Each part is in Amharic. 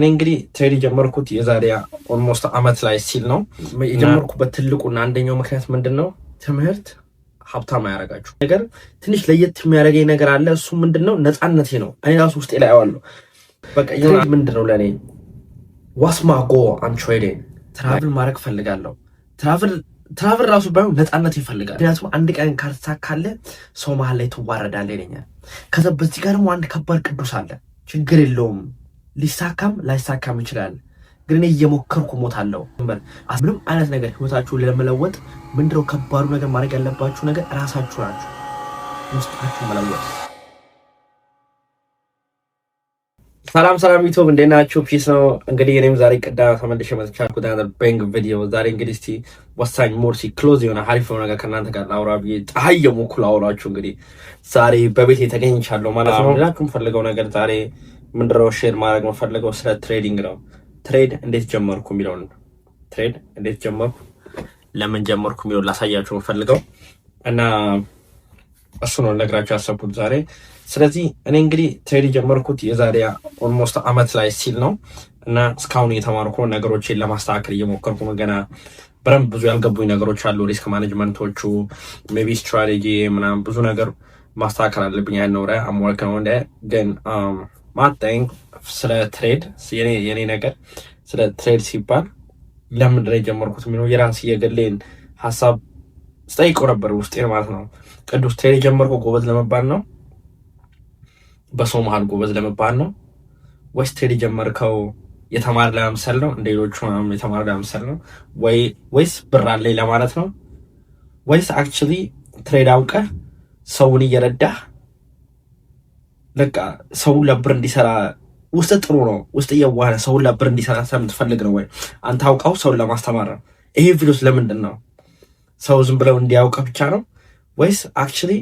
እኔ እንግዲህ ትሬድ የጀመርኩት የዛሬ ኦልሞስት አመት ላይ ሲል ነው። የጀመርኩበት ትልቁና አንደኛው ምክንያት ምንድን ነው? ትምህርት ሀብታም አያረጋችሁ ነገር ትንሽ ለየት የሚያደርገኝ ነገር አለ። እሱ ምንድን ነው? ነፃነቴ ነው። እኔ ራሱ ውስጤ ላይ አየዋለሁ። በቃ ምንድን ነው ለእኔ ዋስማ ጎ አም ትሬዲንግ ትራቭል ማድረግ ፈልጋለሁ። ትራቭል ራሱ ባይሆን ነፃነት ይፈልጋል። ምክንያቱም አንድ ቀን ካልተሳካለ ሰው መሀል ላይ ትዋረዳለህ ይለኛል። ከዛ በዚህ ጋር ደግሞ አንድ ከባድ ቅዱስ አለ። ችግር የለውም ሊሳካም ላይሳካም ይችላል፣ ግን እኔ እየሞከርኩ ሞታለሁ። ምንም አይነት ነገር ህይወታችሁን ለመለወጥ ምንድነው ከባዱ ነገር? ማድረግ ያለባችሁ ነገር ራሳችሁ ናችሁ፣ ውስጣችሁ መለወጥ። ሰላም ዩቲዩብ እንዴት ናችሁ? ፒስ ነው። እንግዲህ እኔም ዛሬ ቅዳ ተመልሼ መጥቻለሁ ወደ ባንግ ቪዲዮ። ዛሬ እንግዲህ እስቲ ወሳኝ ሞርሲ ክሎዝ የሆነ አሪፍ የሆነ ነገር ከእናንተ ጋር ላውራ ብዬ ፀሐይ የሞኩል አውራችሁ እንግዲህ ዛሬ በቤት ተገኝቻለሁ ማለት ነው። ላችሁ የምፈልገው ነገር ዛሬ ምንድነው ሼር ማድረግ የምፈልገው ስለ ትሬዲንግ ነው። ትሬድ እንዴት ጀመርኩ የሚለውን ትሬድ እንዴት ጀመርኩ ለምን ጀመርኩ የሚለውን ላሳያችሁ የምፈልገው እና እሱ ነው ነግራችሁ ያሰብኩት ዛሬ። ስለዚህ እኔ እንግዲህ ትሬድ የጀመርኩት የዛሬ ኦልሞስት አመት ላይ ሲል ነው እና እስካሁን እየተማርኩ ነገሮችን ለማስተካከል እየሞከርኩ ነው። ገና በደንብ ብዙ ያልገቡኝ ነገሮች አሉ። ሪስክ ማኔጅመንቶቹ ሜቢ ስትራቴጂ ምናምን ብዙ ነገር ማስተካከል አለብኝ። ያነውረ አሞልከ ነው እንደ ግን ማጠኝ ስለ ትሬድ የኔ ነገር ስለ ትሬድ ሲባል ለምንድን ነው የጀመርኩት የሚለው የራስ የግሌን ሀሳብ ስጠይቀው ነበር ውስጤ ማለት ነው። ቅዱስ ትሬድ የጀመርኩ ጎበዝ ለመባል ነው? በሰው መሀል ጎበዝ ለመባል ነው? ወይስ ትሬድ የጀመርከው የተማረ ለመምሰል ነው? እንደ ሌሎቹ የተማረ ለመምሰል ነው? ወይስ ብር አለኝ ለማለት ነው? ወይስ አክቹሊ ትሬድ አውቀህ ሰውን እየረዳህ በቃ ሰውን ለብር እንዲሰራ ውስጥ ጥሩ ነው፣ ውስጥ እየዋህ ሰውን ለብር እንዲሰራ ስለምትፈልግ ነው? ወይ አንተ አውቀው ሰውን ለማስተማር ነው? ይሄ ቪዲዮስ ለምንድን ነው? ሰው ዝም ብለው እንዲያውቀው ብቻ ነው? ወይስ አክቹሊ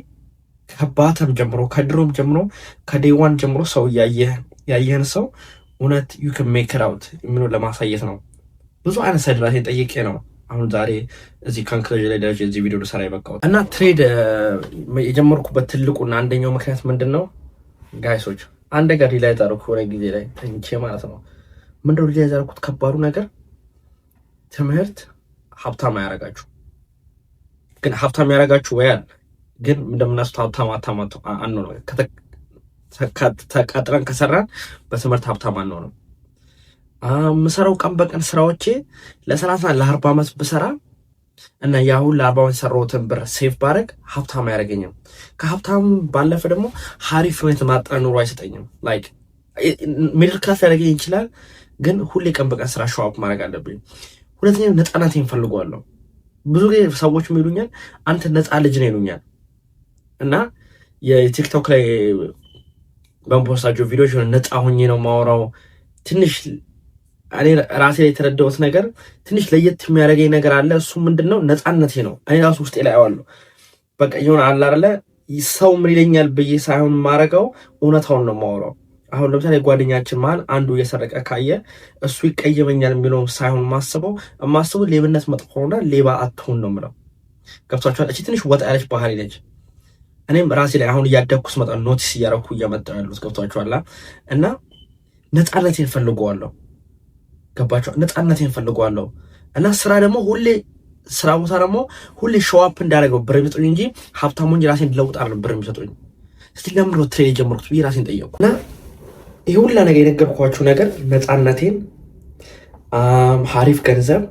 ከባተም ጀምሮ ከድሮም ጀምሮ ከዴዋን ጀምሮ ሰው ያየህን ሰው እውነት ዩ ካን ሜክ ኢት አውት የሚለው ለማሳየት ነው? ብዙ አይነት ሳይድ ራሴን ጠይቄ ነው አሁን ዛሬ እዚህ ኮንክሉዥን ላይ ደረጃ እዚህ ቪዲዮ ልሰራ የበቃሁት። እና ትሬድ የጀመርኩበት ትልቁና አንደኛው ምክንያት ምንድን ነው ጋይሶች? አንድ ነገር ላይ ታረኩ ሆነ ጊዜ ላይ ተንቼ ማለት ነው። ምንድነው ላይ ያዛርኩት ከባዱ ነገር? ትምህርት ሀብታም አያረጋችሁ። ግን ሀብታም ያረጋችሁ ወያል ግን እንደምናስቱ ሀብታም አንሆንም። ተቀጥረን ከሰራን በትምህርት ሀብታም አንሆንም። ምሰራው ቀን በቀን ስራዎቼ ለ30 ለ40 ዓመት ብሰራ እና ያሁን ለ40 ዓመት ሰራሁትን ብር ሴቭ ባረግ ሀብታም አያረገኝም። ከሀብታም ባለፈ ደግሞ ሀሪፍ ነው የተማጠነ ኑሮ አይሰጠኝም። ላይክ ሚድል ክላስ ያደረገኝ ይችላል፣ ግን ሁሌ ቀን በቀን ስራ ሾው አፕ ማድረግ አለብኝ። ሁለተኛው ነፃነቴን እፈልገዋለሁ። ብዙ ጊዜ ሰዎች ይሉኛል አንተ ነፃ ልጅ ነው ይሉኛል። እና የቲክቶክ ላይ በፖስታቸው ቪዲዮዎች ነፃ ሆኜ ነው ማወራው። ትንሽ እኔ ራሴ ላይ የተረዳሁት ነገር ትንሽ ለየት የሚያደርገኝ ነገር አለ። እሱ ምንድነው? ነፃነቴ ነው። እኔ ራሱ ውስጤ ላይ አየዋለሁ። በቃ ይሁን አለ አይደለ ሰው ምን ይለኛል ብዬ ሳይሆን ማረገው እውነታውን ነው ማወራው። አሁን ለምሳሌ ጓደኛችን መሀል አንዱ እየሰረቀ ካየ እሱ ይቀየመኛል የሚለው ሳይሆን ማስበው ሌብነት መጥፎ ነውና ሌባ አትሁን ነው የምለው። ገብቷችኋል? እቺ ትንሽ ወጣ ያለች ባህሪ ነች። እኔም ራሴ ላይ አሁን እያደግኩ ስመጣ ኖቲስ እያደረኩ እየመጣሁ ያሉት ገብቷችኋል? እና ነፃነቴን ፈልገዋለሁ። ገባችሁ? ነፃነቴን ፈልገዋለሁ። እና ስራ ደግሞ ሁሌ ስራ ቦታ ደግሞ ሁሌ ሾው አፕ እንዳደረገው ብር የሚሰጡኝ እንጂ ሀብታሙ እንጂ ራሴን ለውጥ አይደለም ብር የሚሰጡኝ። እስቲ ለምን ነው ትሬድ የጀመርኩት ብዬ ራሴን ጠየቁ። እና ይሄ ሁላ ነገር የነገርኳችሁ ነገር ነፃነቴን፣ ሀሪፍ ገንዘብ፣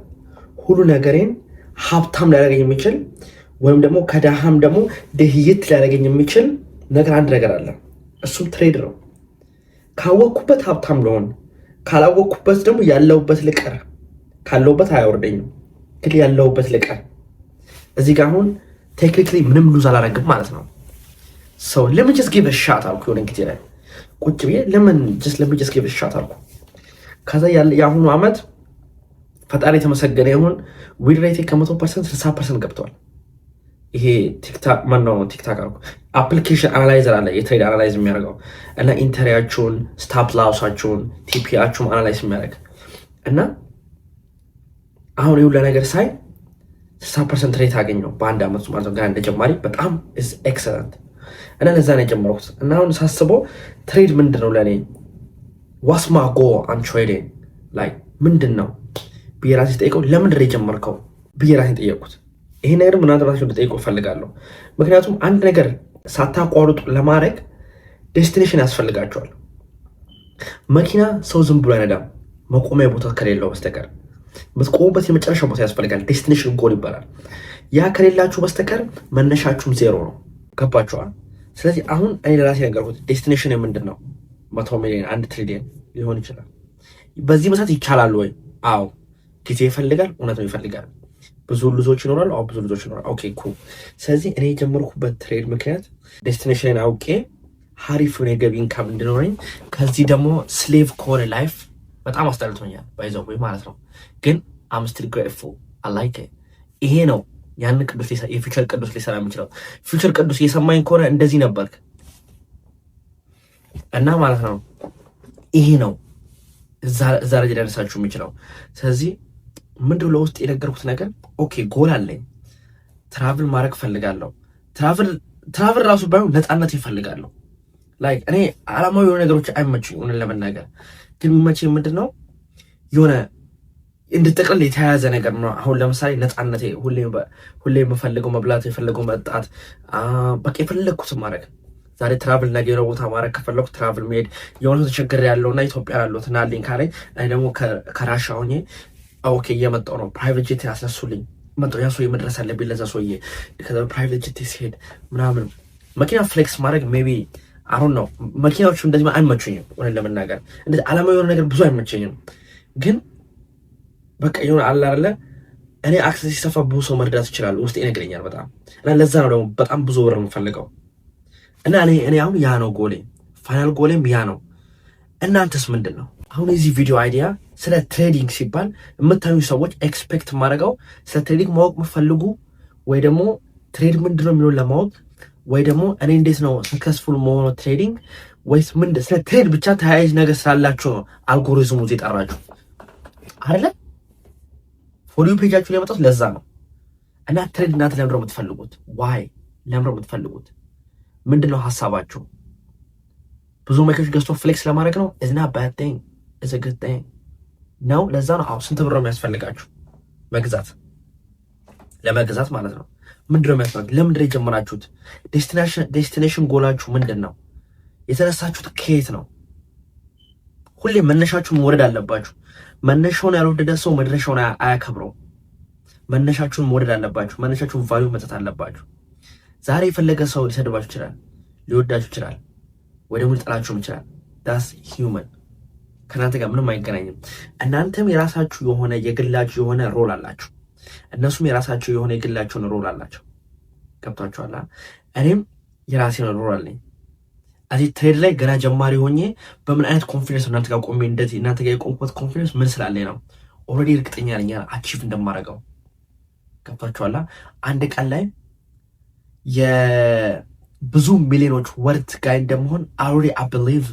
ሁሉ ነገሬን ሀብታም ሊያደርገኝ የሚችል ወይም ደግሞ ከዳሃም ደግሞ ደህይት ሊያደርገኝ የሚችል ነገር አንድ ነገር አለ። እሱም ትሬድ ነው። ካወቅኩበት ሀብታም ልሆን፣ ካላወቅኩበት ደግሞ ያለውበት ልቀር። ካለውበት አያወርደኝም፣ ግን ያለውበት ልቀር። እዚህ ጋር አሁን ቴክኒክሊ ምንም ሉዝ አላረግም ማለት ነው። ሰው ለምን ጀስት ጊቭ ሻት አልኩ። የሆነ ጊዜ ላይ ቁጭ ብዬ ለምን ጀስት ጊቭ ሻት አልኩ። ከዛ የአሁኑ ዓመት ፈጣሪ የተመሰገነ ይሁን ዊን ሬቴ ከ100% 60% ገብቷል። ይሄ ቲክታክ ማነው ቲክታክ አልኩ አፕሊኬሽን አናላይዘር አለ የትሬድ አናላይዝ የሚያደርገው እና ኢንተሪያችሁን ስታፕ ላውሳችሁን ቲፒአችሁን አናላይዝ የሚያደርግ እና አሁን ይሁን ለነገር ሳይ 60% ሬት አገኘው በአንድ ዓመት ማለት ነው። ጋር እንደጀማሪ በጣም ኢዝ ኤክሰለንት እና ለዛ ነው የጀመርኩት። እና አሁን ሳስበው ትሬድ ምንድነው ለኔ ዋትስ ማይ ጎል ኦን ትሬዲንግ ላይ ምንድነው ብዬ ራሴ ጠይቀው ለምንድን ነው የጀመርከው ብዬ ራሴ ጠየቁት። ይሄ ነገር ምናልባት ልጠይቀው እፈልጋለሁ። ምክንያቱም አንድ ነገር ሳታቋርጡ ለማድረግ ዴስቲኔሽን ያስፈልጋቸዋል። መኪና ሰው ዝም ብሎ አይነዳም መቆሚያ ቦታ ከሌለው በስተቀር። የምትቆሙበት የመጨረሻ ቦታ ያስፈልጋል። ዴስቲኔሽን ጎል ይባላል። ያ ከሌላችሁ በስተቀር መነሻችሁም ዜሮ ነው። ገባችኋል? ስለዚህ አሁን እኔ ለራሴ ነገርኩት። ዴስቲኔሽን ምንድን ነው? 100 ሚሊዮን 1 ትሪሊዮን ሊሆን ይችላል። በዚህ መሰረት ይቻላል ወይ? አዎ። ጊዜ ይፈልጋል፣ እውነት ነው ይፈልጋል። ብዙ ልጆች ይኖራሉ። አዎ ብዙ ልጆች ይኖራሉ። ኦኬ ኩል። ስለዚህ እኔ የጀመርኩበት ትሬድ ምክንያት ዴስቲኔሽንን አውቄ ሀሪፍ የሆነ የገቢ ኢንካም እንድኖረኝ፣ ከዚህ ደግሞ ስሌቭ ከሆነ ላይፍ በጣም አስጠልቶኛል ባይዘው ወይ ማለት ነው። ግን አም ስቲል ግሬትፉል አይ ላይክ ኢት። ይሄ ነው ያን ቅዱስ የፊውቸር ቅዱስ ሊሰራ የሚችለው። ፊውቸር ቅዱስ እየሰማኝ ከሆነ እንደዚህ ነበርክ እና ማለት ነው። ይሄ ነው እዛ ደረጃ ደረሳችሁ የሚችለው። ስለዚህ ምንድነው ለውስጥ የነገርኩት ነገር? ኦኬ ጎል አለኝ፣ ትራቭል ማድረግ ፈልጋለሁ። ትራቭል ራሱ ባይሆን ነፃነት ይፈልጋለሁ። ላይክ እኔ አላማዊ የሆነ ነገሮች አይመችኝ ለመናገር። ግን የሚመችኝ ምንድነው የሆነ እንድጠቅልል የተያያዘ ነገር ነው። አሁን ለምሳሌ ነፃነቴ ሁሌ የምፈልገው መብላት፣ የፈለገው መጣት፣ በቃ የፈለግኩትን ማድረግ። ዛሬ ትራቭል ነገ የሆነ ቦታ ማድረግ ከፈለኩ ትራቭል መሄድ። የሆነ ተቸግር ያለውና ኢትዮጵያ ያለሁት ናልኝ ካለኝ እኔ ደግሞ ከራሻ ሆኜ ኦኬ እየመጣሁ ነው፣ ፕራይቬት ጄት ያስነሱልኝ መጣሁ። ያ ሰውዬ መድረስ አለብኝ ለዛ ሰውዬ። ከዛ ፕራይቬት ጄት ሲሄድ ምናምን መኪና ፍሌክስ ማድረግ ሜቢ አሁን ነው። መኪናዎቹ እንደዚህ አይመቹኝም ሆነ ለመናገር። እንደዚህ ዓላማዊ የሆነ ነገር ብዙ አይመቸኝም። ግን በቃ የሆነ አለ አይደለ እኔ አክሰስ ሲሰፋ ብዙ ሰው መርዳት ይችላል ውስጥ ይነግረኛል በጣም። እና ለዛ ነው ደግሞ በጣም ብዙ ብር የምፈልገው። እና እኔ አሁን ያ ነው ጎሌ፣ ፋይናል ጎሌም ያ ነው። እናንተስ ምንድን ነው? አሁን የዚህ ቪዲዮ አይዲያ ስለ ትሬዲንግ ሲባል የምታዩ ሰዎች ኤክስፔክት ማድረገው ስለ ትሬዲንግ ማወቅ የምፈልጉ ወይ ደግሞ ትሬድ ምንድነው የሚለውን ለማወቅ ወይ ደግሞ እኔ እንዴት ነው ሰክሰስፉል መሆኑ ትሬዲንግ ወይስ ምንድን ስለ ትሬድ ብቻ ተያያዥ ነገር ስላላችሁ ነው አልጎሪዝሙ እዚህ ጠራችሁ አይደለ? ፎር ዩ ፔጃችሁ ላይ መጣው ለዛ ነው። እና ትሬድ እናንተ ለምንድነው የምትፈልጉት? ዋይ ለምንድነው የምትፈልጉት? ምንድነው ሀሳባችሁ? ብዙ መኪኖች ገዝቶ ፍሌክስ ለማድረግ ነው? ኢዝ ናት ባድ ቲንግ ኢዝ አ ጉድ ቲንግ ነው። ለዛ ነው። አዎ ስንት ብር ነው የሚያስፈልጋችሁ መግዛት? ለመግዛት ማለት ነው። ምንድነው የሚያስፈልግ? ለምንድነው የጀመራችሁት? ዴስቲኔሽን ጎላችሁ ምንድን ነው? የተነሳችሁት ከየት ነው? ሁሌ መነሻችሁን መውደድ አለባችሁ። መነሻውን ያልወደደ ሰው መድረሻውን አያከብረው። መነሻችሁን መውደድ አለባችሁ። መነሻችሁን ቫልዩ መስጠት አለባችሁ። ዛሬ የፈለገ ሰው ሊሰድባችሁ ይችላል፣ ሊወዳችሁ ይችላል፣ ወይ ደግሞ ሊጠላችሁም ይችላል። ዳስ ሂውመን፣ ከእናንተ ጋር ምንም አይገናኝም። እናንተም የራሳችሁ የሆነ የግላችሁ የሆነ ሮል አላችሁ፣ እነሱም የራሳቸው የሆነ የግላቸውን ሮል አላቸው። ገብቷችኋል? እኔም የራሴ ሮል አለኝ። እዚህ ትሬድ ላይ ገና ጀማሪ ሆኜ በምን አይነት ኮንፊደንስ እናንተ ጋር ቆሜ እንደዚህ እናንተ ጋር የቆምኩት ኮንፊደንስ ምን ስላለኝ ነው? ኦልሬዲ እርግጠኛ ነኝ አቺቭ እንደማደርገው። ገብቷችኋል? አንድ ቀን ላይ የብዙ ሚሊዮኖች ወርት ጋር እንደመሆን ኦልሬዲ አይ ቢሊቭ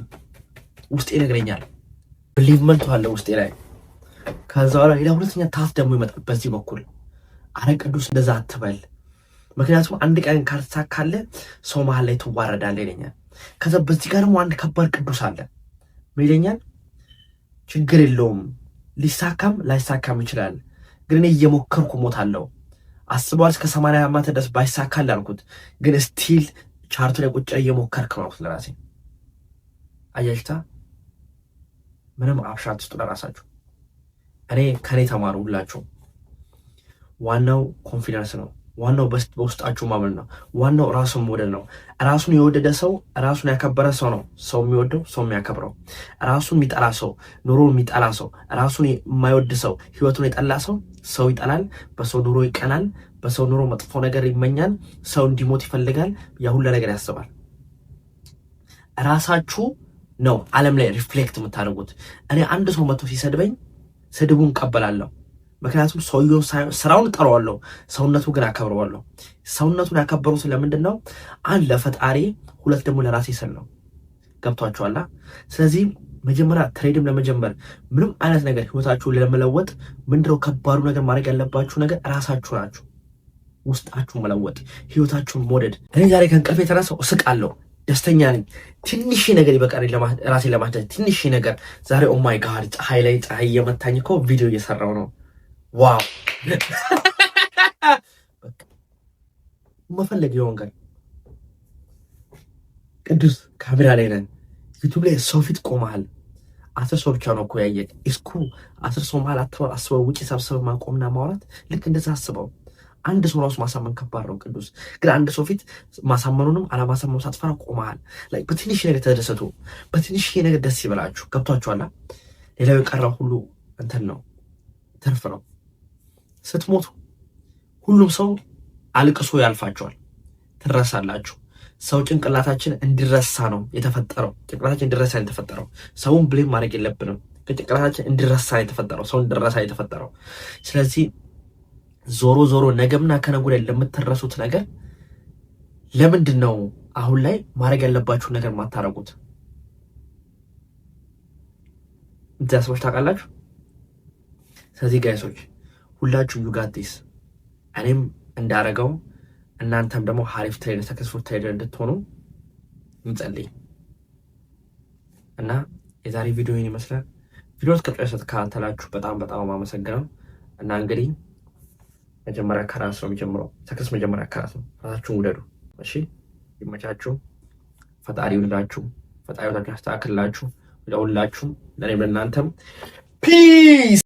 ውስጤ ይነግረኛል። ቢሊቭመንቱ አለ ውስጤ ላይ። ከዛ በኋላ ሌላ ሁለተኛ ታፍ ደግሞ ይመጣል በዚህ በኩል። አረ ቅዱስ እንደዛ አትበል፣ ምክንያቱም አንድ ቀን ካልተሳካለ ሰው መሀል ላይ ትዋረዳለህ ይለኛል። ከዛ በዚህ ጋር ደግሞ አንድ ከባድ ቅዱስ አለ ይለኛል፣ ችግር የለውም ሊሳካም ላይሳካም ይችላል፣ ግን እኔ እየሞከርኩ ሞታለሁ። አስበዋል እስከ 80 ዓመት ድረስ ባይሳካል አልኩት፣ ግን ስቲል ቻርቱ ላይ ቁጭ እየሞከርክ ነው አልኩት ለራሴ። አያችታ ምንም አብሻት ውስጥ ለራሳችሁ እኔ ከኔ ተማሩ ሁላችሁ። ዋናው ኮንፊደንስ ነው። ዋናው በውስጣችሁ ማመን ነው። ዋናው ራሱን መውደድ ነው። ራሱን የወደደ ሰው ራሱን ያከበረ ሰው ነው ሰው የሚወደው ሰው የሚያከብረው። ራሱን የሚጠላ ሰው፣ ኑሮውን የሚጠላ ሰው፣ ራሱን የማይወድ ሰው፣ ህይወቱን የጠላ ሰው ሰው ይጠላል፣ በሰው ኑሮ ይቀናል፣ በሰው ኑሮ መጥፎ ነገር ይመኛል፣ ሰው እንዲሞት ይፈልጋል፣ ያ ሁሉ ነገር ያስባል። ራሳችሁ ነው ዓለም ላይ ሪፍሌክት የምታደርጉት። እኔ አንድ ሰው መጥቶ ሲሰድበኝ ስድቡን ቀበላለሁ። ምክንያቱም ሰውየው ስራውን ጠራዋለሁ፣ ሰውነቱ ግን አከብረዋለሁ። ሰውነቱን ያከበሩት ስለምንድን ነው? አንድ ለፈጣሪ፣ ሁለት ደግሞ ለራሴ ስል ነው። ገብቷችኋል? ስለዚህ መጀመሪያ ትሬድም ለመጀመር ምንም አይነት ነገር ህይወታችሁን ለመለወጥ ምንድነው ከባዱ ነገር ማድረግ ያለባችሁ ነገር ራሳችሁ ናችሁ። ውስጣችሁ መለወጥ፣ ህይወታችሁን መውደድ። እኔ ዛሬ ከእንቅልፍ የተነሳው እስቃለሁ። ደስተኛ ነኝ። ትንሽ ነገር ይበቃል ራሴን ለማስደሰት ትንሽ ነገር። ዛሬ ኦ ማይ ጋድ ፀሐይ ላይ ፀሐይ እየመታኝ እኮ ቪዲዮ እየሰራው ነው። ዋው መፈለግ ይሆን ጋር ቅዱስ ካሜራ ላይ ነን። ዩቲዩብ ላይ ሰው ፊት ቆመሃል። 10 ሰው ብቻ ነው እኮ ያየህ። እስኩ 10 ሰው መሀል አስበው ውጪ ሰብስበው ማቆምና ማውራት ልክ እንደዛ አስበው። አንድ ሰው ራሱ ማሳመን ከባድ ነው ቅዱስ። ግን አንድ ሰው ፊት ማሳመኑንም አለማሳመኑ ሳትፈራ ቆመሃል። ላይ በትንሽ ነገር ተደሰቱ። በትንሽ ነገር ደስ ይበላችሁ። ገብቷችኋል? ሌላው የቀረው ሁሉ እንትን ነው፣ ትርፍ ነው። ስትሞቱ ሁሉም ሰው አልቅሶ ያልፋችኋል፣ ትረሳላችሁ። ሰው ጭንቅላታችን እንዲረሳ ነው የተፈጠረው። ጭንቅላታችን እንዲረሳ ነው የተፈጠረው። ሰውን ብሌም ማድረግ የለብንም። ጭንቅላታችን እንዲረሳ ነው የተፈጠረው። ሰው እንዲረሳ ነው የተፈጠረው። ስለዚህ ዞሮ ዞሮ ነገምና ከነገ ወዲያ ለምትረሱት ነገር ለምንድን ነው አሁን ላይ ማድረግ ያለባችሁ ነገር ማታረጉት? እዚያ ሰዎች ታውቃላችሁ። ስለዚህ ጋይሶች ሁላችሁ ዩ ጋት ዲስ። እኔም እንዳረገው እናንተም ደግሞ ሀሪፍ ትሬደር ሰክሰስፉል ትሬደር እንድትሆኑ እንጸልይ እና የዛሬ ቪዲዮ ይህን ይመስላል። ቪዲዮ እስከጨረሰ ተከታተላችሁ በጣም በጣም አመሰግናለሁ። እና እንግዲህ መጀመሪያ ከራስ ነው የሚጀምረው። ሰክሰስ መጀመሪያ ከራስ ነው። ራሳችሁን ውደዱ። እሺ፣ ይመቻችሁ። ፈጣሪ ይውደዳችሁ። ፈጣሪ ያስተካክልላችሁ። ለሁላችሁም ለእኔም ለእናንተም ፒስ